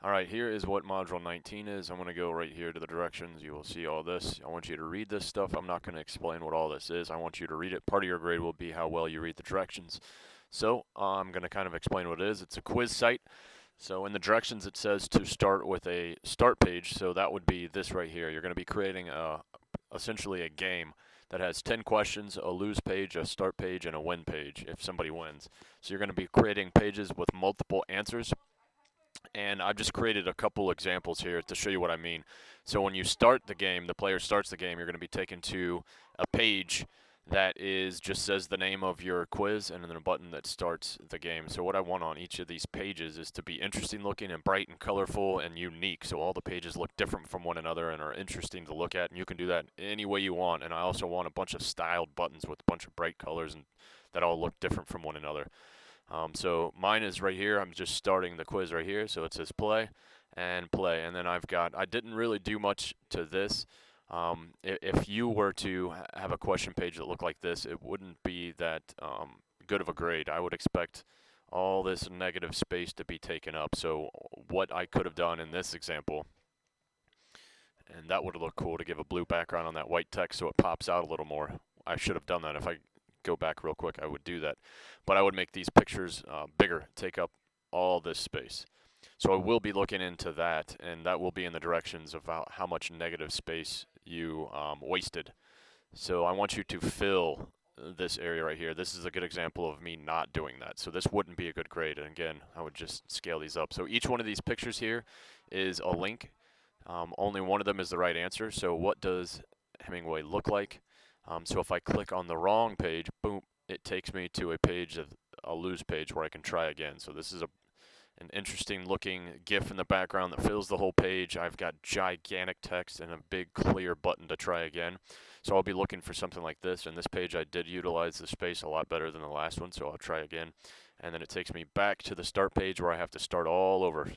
Alright, here is what Module 19 is. I'm going to go right here to the directions. You will see all this. I want you to read this stuff. I'm not going to explain what all this is. I want you to read it. Part of your grade will be how well you read the directions. So, I'm going to kind of explain what it is. It's a quiz site. So in the directions it says to start with a start page, so that would be this right here. You're going to be creating essentially a game that has 10 questions, a lose page, a start page, and a win page if somebody wins. So you're going to be creating pages with multiple answers. And I've just created a couple examples here to show you what I mean. So when you start the game, the player starts the game, you're going to be taken to a page that just says the name of your quiz and then a button that starts the game. So what I want on each of these pages is to be interesting looking and bright and colorful and unique. So all the pages look different from one another and are interesting to look at, and you can do that any way you want. And I also want a bunch of styled buttons with a bunch of bright colors and that all look different from one another. So mine is right here. I'm just starting the quiz right here. So it says play and play. And then I didn't really do much to this. If you were to have a question page that looked like this, it wouldn't be that good of a grade. I would expect all this negative space to be taken up. So what I could have done in this example, and that would have looked cool to give a blue background on that white text so it pops out a little more. I should have done that. If I go back real quick, I would do that. But I would make these pictures bigger, take up all this space. So I will be looking into that, and that will be in the directions of how much negative space you wasted. So I want you to fill this area right here. This is a good example of me not doing that. So this wouldn't be a good grade. And again, I would just scale these up. So each one of these pictures here is a link. Only one of them is the right answer. So what does Hemingway look like? So if I click on the wrong page, boom, it takes me to a page of a lose page where I can try again. So this is an interesting looking GIF in the background that fills the whole page. I've got gigantic text and a big clear button to try again. So I'll be looking for something like this. And this page I did utilize the space a lot better than the last one, so I'll try again. And then it takes me back to the start page where I have to start all over.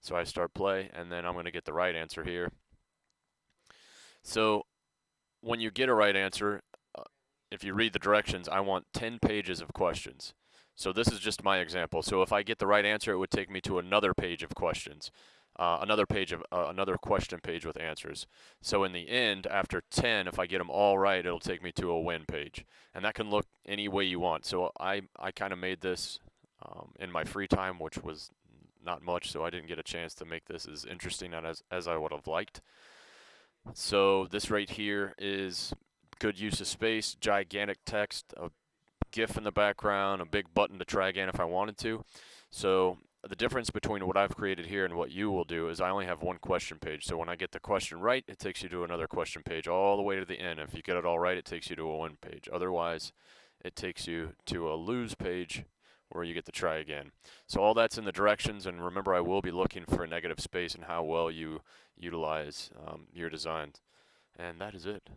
So I start play, and then I'm going to get the right answer here. So when you get a right answer, if you read the directions, I want 10 pages of questions. So this is just my example. So if I get the right answer, it would take me to another page of questions, another question page with answers. So in the end, after 10, if I get them all right, it'll take me to a win page. And that can look any way you want. So I kind of made this in my free time, which was not much, so I didn't get a chance to make this as interesting as I would have liked. So this right here is good use of space, gigantic text, a GIF in the background, a big button to try again if I wanted to. So the difference between what I've created here and what you will do is I only have one question page. So when I get the question right, it takes you to another question page all the way to the end. If you get it all right, it takes you to a win page. Otherwise, it takes you to a lose page where you get to try again. So all that's in the directions, and remember I will be looking for a negative space and how well you utilize your designs. And that is it.